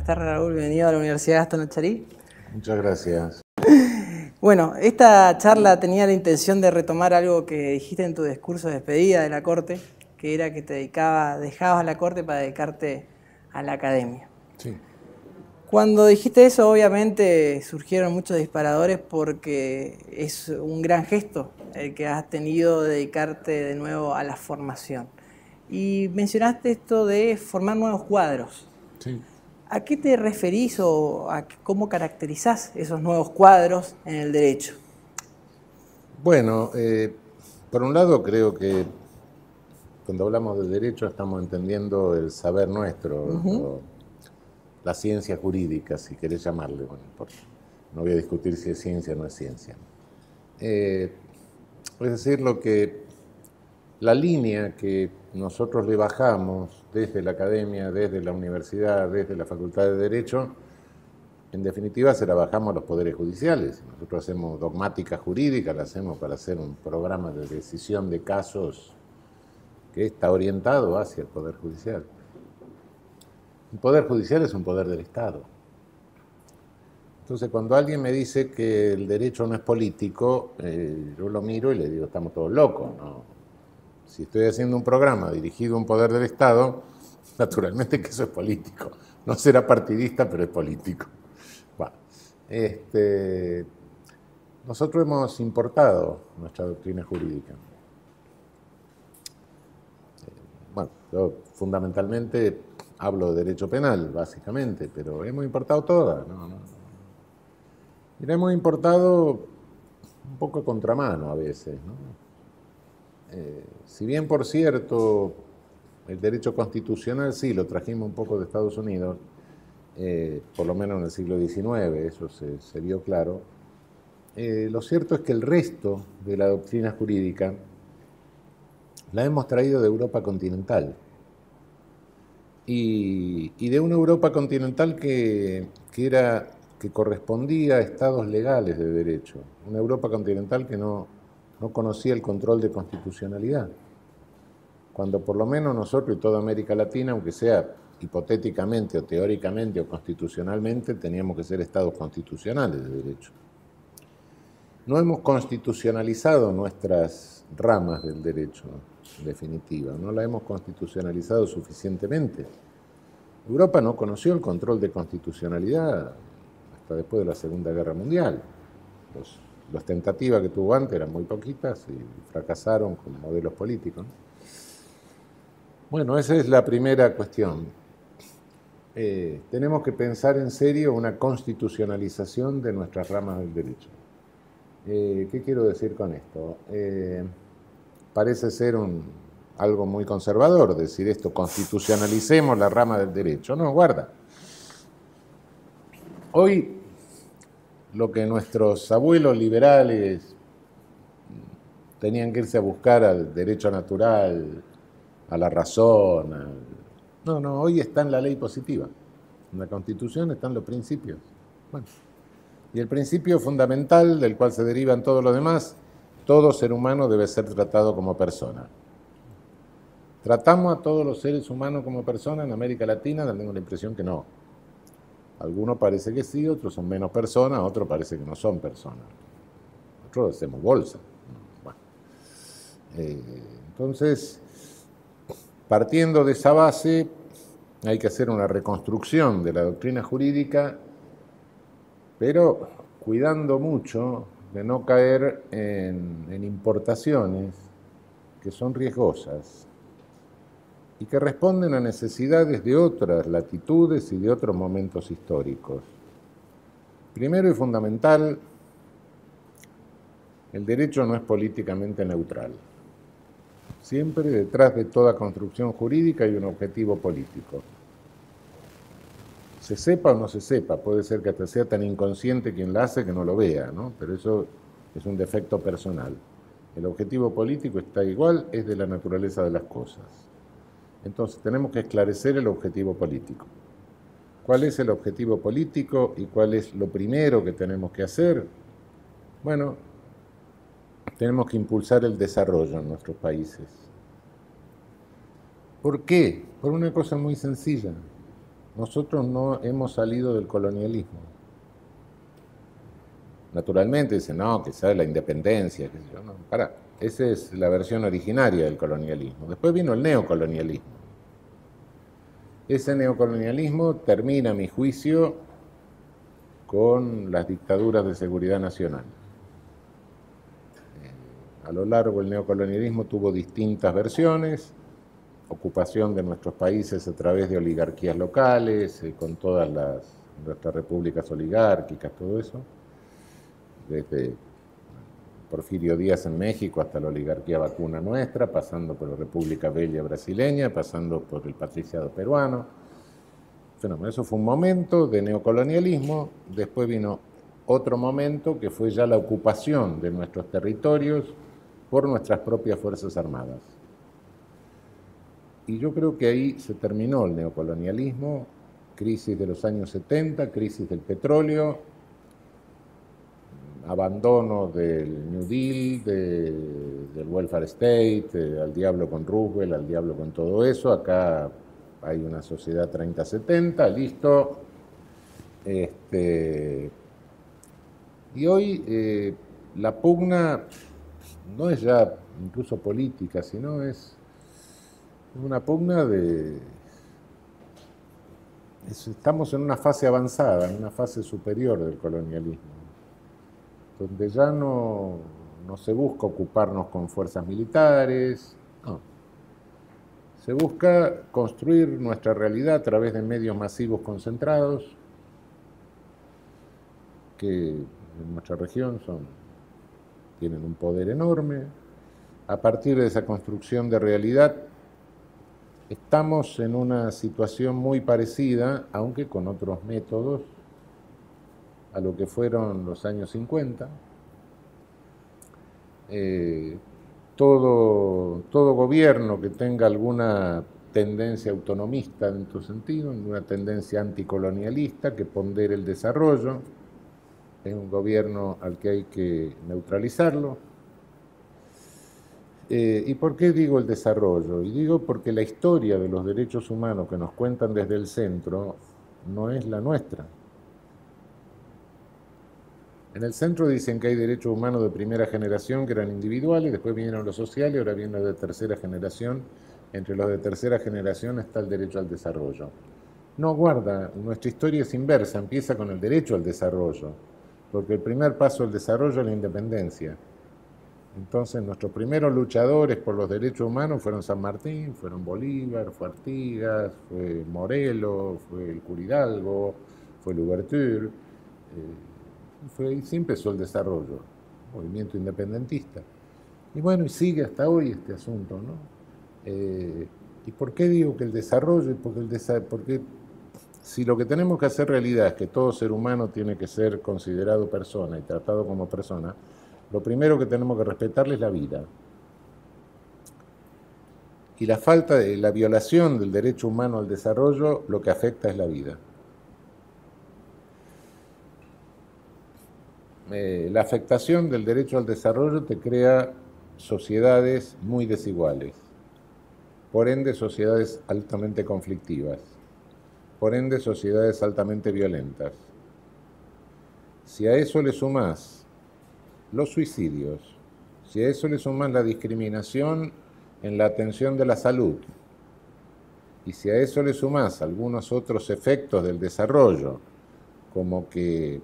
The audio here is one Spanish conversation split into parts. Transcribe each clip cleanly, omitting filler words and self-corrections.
tardes, Raúl. Bienvenido a la Universidad Gastón Acharí. Muchas gracias. Bueno, esta charla tenía la intención de retomar algo que dijiste en tu discurso de despedida de la Corte, que era que dejabas la Corte para dedicarte a la academia. Sí. Cuando dijiste eso, obviamente surgieron muchos disparadores porque es un gran gesto el que has tenido de dedicarte de nuevo a la formación. Y mencionaste esto de formar nuevos cuadros. Sí. ¿A qué te referís o a cómo caracterizás esos nuevos cuadros en el derecho? Bueno, por un lado creo que cuando hablamos de derecho estamos entendiendo el saber nuestro, la ciencia jurídica, si querés llamarle. Bueno, no voy a discutir si es ciencia o no es ciencia. Es decir, la línea que nosotros le bajamos desde la academia, desde la universidad, desde la Facultad de Derecho, en definitiva se la bajamos a los poderes judiciales. Nosotros hacemos dogmática jurídica, la hacemos para hacer un programa de decisión de casos que está orientado hacia el Poder Judicial. El Poder Judicial es un poder del Estado. Entonces, cuando alguien me dice que el derecho no es político, yo lo miro y le digo, estamos todos locos, ¿no? Si estoy haciendo un programa dirigido a un poder del Estado, naturalmente que eso es político. No será partidista, pero es político. Bueno, nosotros hemos importado nuestra doctrina jurídica. Bueno, yo fundamentalmente hablo de derecho penal, básicamente, pero hemos importado toda, ¿no? Y la hemos importado un poco a contramano a veces, ¿no? Si bien, por cierto, el derecho constitucional sí lo trajimos un poco de Estados Unidos, por lo menos en el siglo XIX, eso se vio claro, lo cierto es que el resto de la doctrina jurídica la hemos traído de Europa continental. Y de una Europa continental que correspondía a estados legales de derecho. Una Europa continental que no conocía el control de constitucionalidad. Cuando por lo menos nosotros y toda América Latina, aunque sea hipotéticamente o teóricamente o constitucionalmente, teníamos que ser estados constitucionales de derecho. No hemos constitucionalizado nuestras ramas del derecho, en definitiva, no la hemos constitucionalizado suficientemente. Europa no conoció el control de constitucionalidad hasta después de la Segunda Guerra Mundial. Las tentativas que tuvo antes eran muy poquitas y fracasaron con modelos políticos, ¿no? Bueno, esa es la primera cuestión. Tenemos que pensar en serio una constitucionalización de nuestras ramas del derecho. ¿Qué quiero decir con esto? Parece ser algo muy conservador decir esto, constitucionalicemos la rama del derecho. No, guarda. Hoy lo que nuestros abuelos liberales tenían que irse a buscar al derecho natural, a la razón. No, hoy está en la ley positiva. En la Constitución están los principios. Bueno, y el principio fundamental del cual se derivan todos los demás, todo ser humano debe ser tratado como persona. ¿Tratamos a todos los seres humanos como personas en América Latina? Tengo la impresión que no. Algunos parece que sí, otros son menos personas, otros parece que no son personas. Nosotros hacemos bolsa. Bueno, entonces, partiendo de esa base, hay que hacer una reconstrucción de la doctrina jurídica, pero cuidando mucho de no caer en importaciones que son riesgosas y que responden a necesidades de otras latitudes y de otros momentos históricos. Primero y fundamental, el derecho no es políticamente neutral. Siempre detrás de toda construcción jurídica hay un objetivo político. Se sepa o no se sepa, puede ser que hasta sea tan inconsciente quien la hace que no lo vea, ¿no? Pero eso es un defecto personal. El objetivo político está igual, es de la naturaleza de las cosas. Entonces tenemos que esclarecer el objetivo político. ¿Cuál es el objetivo político y cuál es lo primero que tenemos que hacer? Bueno, tenemos que impulsar el desarrollo en nuestros países. ¿Por qué? Por una cosa muy sencilla. nosotros no hemos salido del colonialismo. Naturalmente dicen, no, que sea la independencia, qué sé yo, no, pará. Esa es la versión originaria del colonialismo. Después vino el neocolonialismo. Ese neocolonialismo termina, a mi juicio, con las dictaduras de seguridad nacional. A lo largo el neocolonialismo tuvo distintas versiones, ocupación de nuestros países a través de oligarquías locales, con todas nuestras repúblicas oligárquicas, todo eso, desde Porfirio Díaz en México hasta la oligarquía vacuna nuestra, pasando por la República Bella brasileña, pasando por el patriciado peruano. Bueno, eso fue un momento de neocolonialismo. Después vino otro momento que fue ya la ocupación de nuestros territorios por nuestras propias Fuerzas Armadas. Y yo creo que ahí se terminó el neocolonialismo, crisis de los años 70, crisis del petróleo, abandono del New Deal, del welfare state, al diablo con Roosevelt, al diablo con todo eso. Acá hay una sociedad 30-70, listo. Y hoy la pugna no es ya incluso política, sino es una pugna de... Estamos en una fase avanzada, en una fase superior del colonialismo, donde ya no se busca ocuparnos con fuerzas militares, no. Se busca construir nuestra realidad a través de medios masivos concentrados, que en nuestra región tienen un poder enorme. A partir de esa construcción de realidad, estamos en una situación muy parecida, aunque con otros métodos, a lo que fueron los años 50. Todo gobierno que tenga alguna tendencia autonomista en tu sentido, una tendencia anticolonialista que pondere el desarrollo, es un gobierno al que hay que neutralizarlo. ¿Y por qué digo el desarrollo? Y digo porque la historia de los derechos humanos que nos cuentan desde el centro no es la nuestra. En el centro dicen que hay derechos humanos de primera generación que eran individuales, después vinieron los sociales, ahora vienen los de tercera generación. Entre los de tercera generación está el derecho al desarrollo. No, guarda, nuestra historia es inversa, empieza con el derecho al desarrollo, porque el primer paso al desarrollo es la independencia. Entonces nuestros primeros luchadores por los derechos humanos fueron San Martín, fueron Bolívar, fue Artigas, fue Morelos, fue el Cura Hidalgo, fue Louverture. Y sí empezó el desarrollo, movimiento independentista. Y bueno, y sigue hasta hoy este asunto, ¿no? ¿Y por qué digo que el desarrollo? Porque si lo que tenemos que hacer realidad es que todo ser humano tiene que ser considerado persona y tratado como persona, lo primero que tenemos que respetarle es la vida. Y la violación del derecho humano al desarrollo, lo que afecta es la vida. La afectación del derecho al desarrollo te crea sociedades muy desiguales, por ende sociedades altamente conflictivas, por ende sociedades altamente violentas. Si a eso le sumás los suicidios, si a eso le sumás la discriminación en la atención de la salud, y si a eso le sumás algunos otros efectos del desarrollo, como que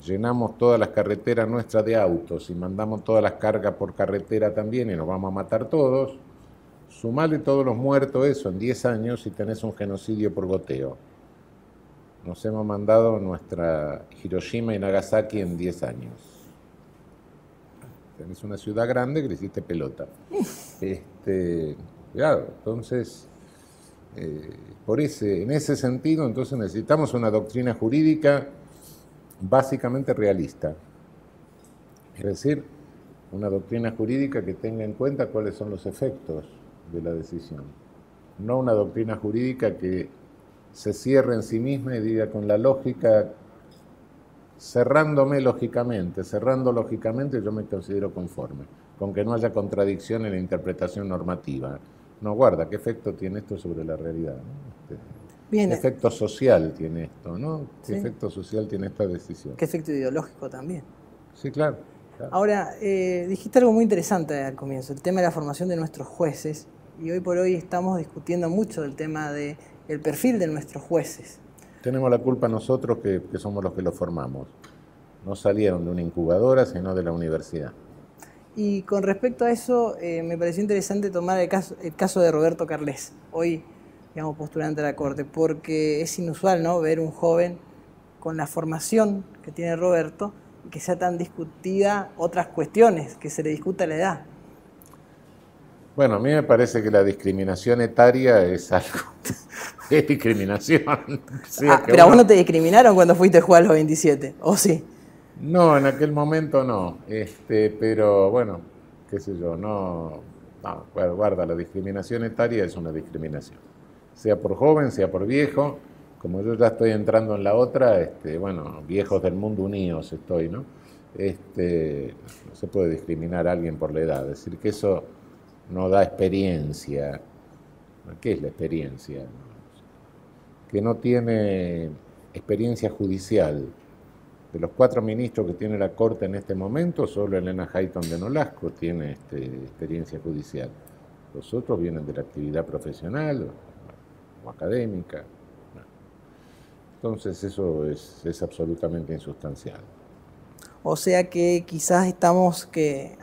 llenamos todas las carreteras nuestras de autos y mandamos todas las cargas por carretera también y nos vamos a matar todos, sumale todos los muertos eso en 10 años y tenés un genocidio por goteo. Nos hemos mandado nuestra Hiroshima y Nagasaki en 10 años. Tenés una ciudad grande que le hiciste pelota. Claro, entonces, en ese sentido, entonces necesitamos una doctrina jurídica básicamente realista. Es decir, una doctrina jurídica que tenga en cuenta cuáles son los efectos de la decisión. No una doctrina jurídica que se cierre en sí misma y diga con la lógica, cerrando lógicamente yo me considero conforme, con que no haya contradicción en la interpretación normativa. No, guarda, ¿qué efecto tiene esto sobre la realidad? Bien. ¿Qué efecto social tiene esto, no? ¿Qué ¿Sí? efecto social tiene esta decisión? ¿Qué efecto ideológico también? Sí, claro. Claro. Ahora, dijiste algo muy interesante al comienzo, el tema de la formación de nuestros jueces, y hoy por hoy estamos discutiendo mucho el tema del perfil de nuestros jueces. Tenemos la culpa nosotros que somos los que los formamos. No salieron de una incubadora, sino de la universidad. Y con respecto a eso, me pareció interesante tomar el caso de Roberto Carles, hoy, digamos, postulante a la Corte, porque es inusual, ¿no?, ver un joven con la formación que tiene Roberto y que sea tan discutida otras cuestiones, que se le discuta la edad. Bueno, a mí me parece que la discriminación etaria es algo, es discriminación. Pero a vos no te discriminaron cuando fuiste a jugar a los 27, ¿o sí? No, en aquel momento no, pero bueno, qué sé yo, no, guarda, la discriminación etaria es una discriminación, sea por joven, sea por viejo, como yo ya estoy entrando en la otra, bueno, viejos del mundo unidos estoy, ¿no? No se puede discriminar a alguien por la edad, es decir, que eso no da experiencia. ¿Qué es la experiencia? Que no tiene experiencia judicial. De los 4 ministros que tiene la Corte en este momento, solo Elena Hayton de Nolasco tiene experiencia judicial. Los otros vienen de la actividad profesional o académica. Entonces eso es absolutamente insustancial. O sea que quizás estamos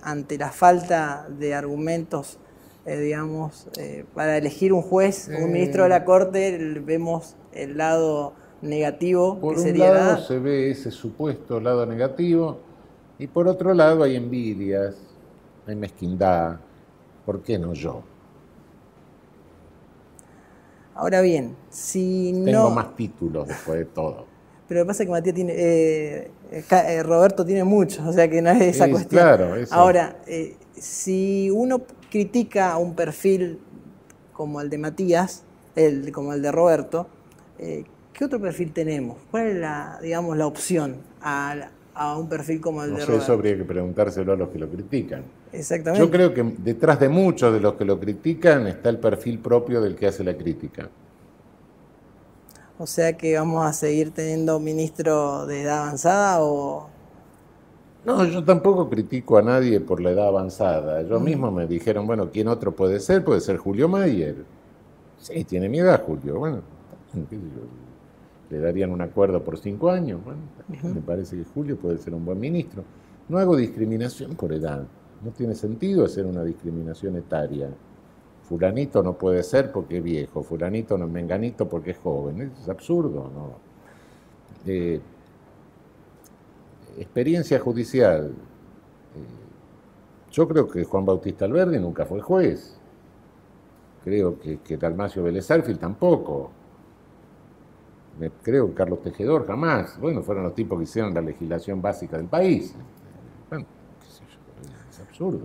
ante la falta de argumentos, digamos, para elegir un juez o un ministro de la Corte, vemos el lado negativo, por que sería un lado se ve ese supuesto lado negativo y por otro lado hay envidias, hay mezquindad. ¿Por qué no yo? Ahora bien, si Tengo no... más títulos después de todo. Pero lo que pasa es que Matías tiene, Roberto tiene muchos, o sea que no es esa cuestión. Claro, eso. Ahora, si uno critica un perfil como el de Matías, como el de Roberto, ¿qué otro perfil tenemos? ¿Cuál es digamos, la opción a un perfil como el de Roberto? No sé, eso habría que preguntárselo a los que lo critican. Exactamente. Yo creo que detrás de muchos de los que lo critican está el perfil propio del que hace la crítica. O sea que vamos a seguir teniendo ministro de edad avanzada o... No, yo tampoco critico a nadie por la edad avanzada. Yo mismo me dijeron, bueno, ¿quién otro puede ser? Puede ser Julio Mayer. Sí, tiene mi edad, Julio. Bueno, le darían un acuerdo por 5 años. Bueno, me parece que Julio puede ser un buen ministro. No hago discriminación por edad. No tiene sentido hacer una discriminación etaria. Fulanito no puede ser porque es viejo, fulanito no, menganito porque es joven. Eso es absurdo, ¿no? Experiencia judicial. Yo creo que Juan Bautista Alberdi nunca fue juez. Creo que Dalmacio Vélez Arfield tampoco. Creo que Carlos Tejedor jamás. Bueno, fueron los tipos que hicieron la legislación básica del país. Bueno, qué sé yo, es absurdo.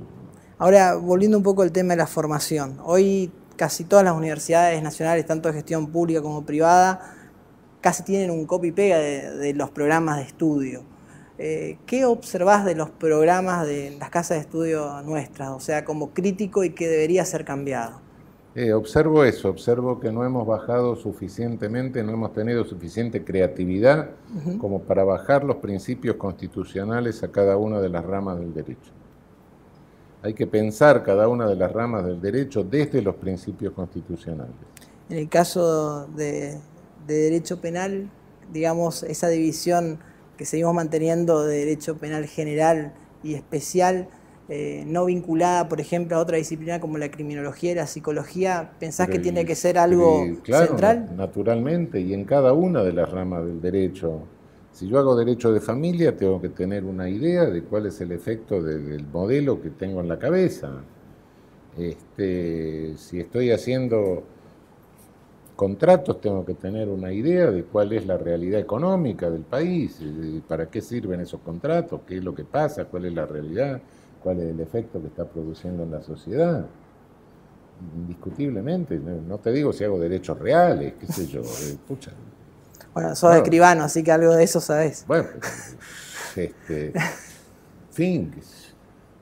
Ahora, volviendo un poco al tema de la formación. Hoy casi todas las universidades nacionales, tanto de gestión pública como privada, casi tienen un copy-pega de los programas de estudio. ¿Qué observás de los programas de las casas de estudio nuestras? O sea, como crítico y que debería ser cambiado. Observo eso, observo que no hemos bajado suficientemente, no hemos tenido suficiente creatividad como para bajar los principios constitucionales a cada una de las ramas del derecho. Hay que pensar cada una de las ramas del derecho desde los principios constitucionales. En el caso de derecho penal, digamos, esa división que seguimos manteniendo de derecho penal general y especial, no vinculada, por ejemplo, a otra disciplina como la criminología y la psicología, ¿pensás que tiene que ser algo central? Claro, naturalmente, y en cada una de las ramas del derecho. Si yo hago derecho de familia, tengo que tener una idea de cuál es el efecto del modelo que tengo en la cabeza. Si estoy haciendo contratos, tengo que tener una idea de cuál es la realidad económica del país, para qué sirven esos contratos, qué es lo que pasa, cuál es la realidad, cuál es el efecto que está produciendo en la sociedad. Indiscutiblemente, no te digo si hago derechos reales, qué sé yo, pucha. Bueno, sos escribano, así que algo de eso sabés. Bueno, fin,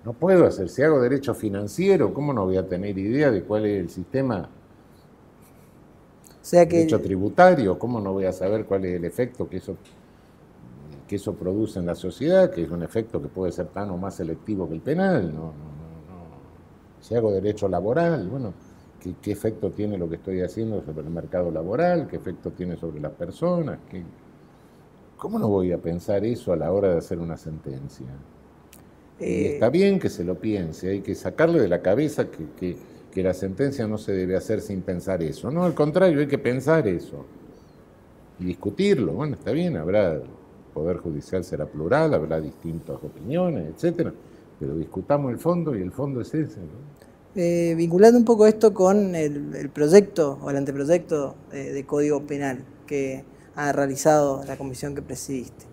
no puedo hacer, si hago derecho financiero, ¿cómo no voy a tener idea de cuál es el sistema sea que derecho tributario, ¿cómo no voy a saber cuál es el efecto que eso produce en la sociedad, que es un efecto que puede ser tan o más selectivo que el penal? Si hago derecho laboral, bueno, ¿qué efecto tiene lo que estoy haciendo sobre el mercado laboral? ¿Qué efecto tiene sobre las personas? ¿Cómo no voy a pensar eso a la hora de hacer una sentencia? Y está bien que se lo piense, hay que sacarle de la cabeza que la sentencia no se debe hacer sin pensar eso. No, al contrario, hay que pensar eso y discutirlo. Bueno, está bien, el Poder Judicial será plural, habrá distintas opiniones, etcétera, pero discutamos el fondo y el fondo es ese, ¿no? Vinculando un poco esto con el proyecto o el anteproyecto de Código Penal que ha realizado la comisión que presidiste.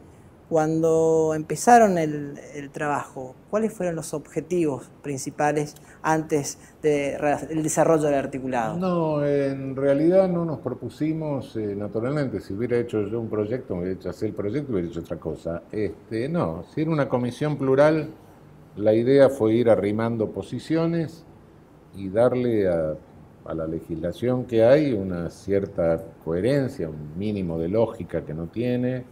Cuando empezaron el trabajo, ¿cuáles fueron los objetivos principales antes del desarrollo del articulado? No, en realidad no nos propusimos, naturalmente, si hubiera hecho yo un proyecto, me hubiera hecho hacer el proyecto, hubiera hecho otra cosa. No, si era una comisión plural, la idea fue ir arrimando posiciones y darle a la legislación que hay una cierta coherencia, un mínimo de lógica que no tiene,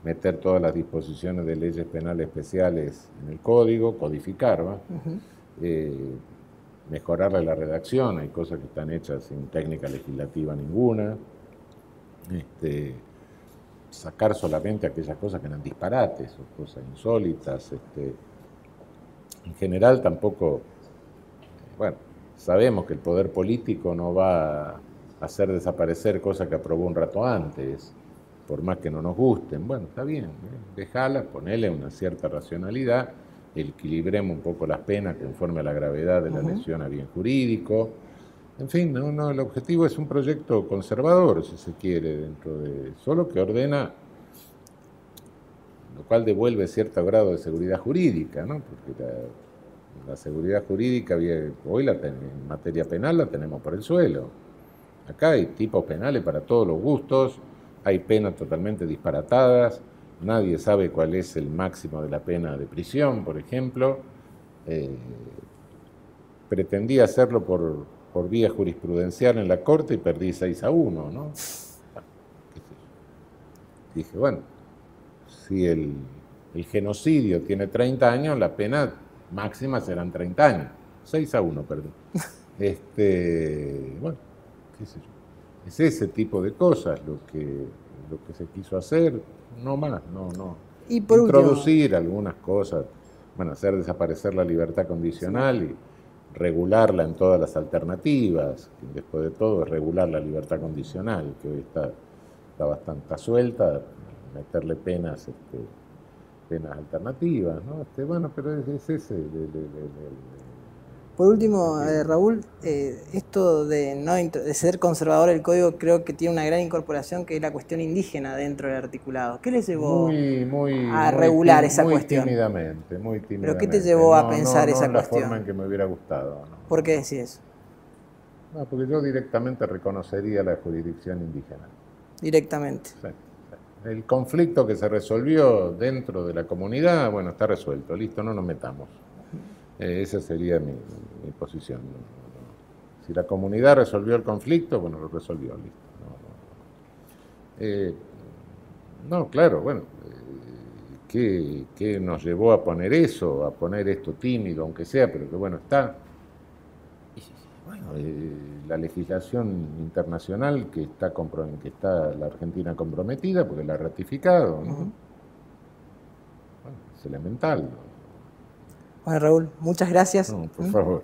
meter todas las disposiciones de leyes penales especiales en el código, codificar, ¿va? Mejorarle la redacción, hay cosas que están hechas sin técnica legislativa ninguna, sacar solamente aquellas cosas que eran disparates o cosas insólitas. En general tampoco, bueno, sabemos que el poder político no va a hacer desaparecer cosas que aprobó un rato antes, por más que no nos gusten. Bueno, está bien, dejalas, ponele una cierta racionalidad, equilibremos un poco las penas conforme a la gravedad de la lesión a bien jurídico. En fin, el objetivo es un proyecto conservador, si se quiere, solo que ordena, lo cual devuelve cierto grado de seguridad jurídica, ¿no? Porque la seguridad jurídica hoy en materia penal la tenemos por el suelo. Acá hay tipos penales para todos los gustos, hay penas totalmente disparatadas, nadie sabe cuál es el máximo de la pena de prisión, por ejemplo. Pretendí hacerlo por vía jurisprudencial en la Corte y perdí 6-1, ¿no? Dije, bueno, si el genocidio tiene 30 años, la pena máxima serán 30 años. 6-1 perdí. Bueno, qué sé yo. Es ese tipo de cosas lo que se quiso hacer, no más, no. Y por introducir algunas cosas, bueno, hacer desaparecer la libertad condicional y regularla en todas las alternativas, que después de todo es regular la libertad condicional, que hoy está bastante suelta, meterle penas alternativas, ¿no? Bueno, pero es ese. Por último, Raúl, esto de ser conservador el código creo que tiene una gran incorporación que es la cuestión indígena dentro del articulado. ¿Qué les llevó a regular esa cuestión? Muy tímidamente. ¿Pero qué te llevó a pensar esa cuestión? No la forma en que me hubiera gustado. ¿No? ¿Por qué decís eso? No, porque yo directamente reconocería la jurisdicción indígena. Directamente. Sí. El conflicto que se resolvió dentro de la comunidad, bueno, está resuelto, listo, no nos metamos. Esa sería mi posición. Si la comunidad resolvió el conflicto, bueno, lo resolvió, listo. Claro, bueno, ¿qué nos llevó a poner eso, a poner esto tímido, aunque sea, pero que bueno, está? Bueno, la legislación internacional que está la Argentina comprometida, porque la ha ratificado, ¿no? Bueno, es elemental, ¿no? Bueno, Raúl, muchas gracias. No, por favor.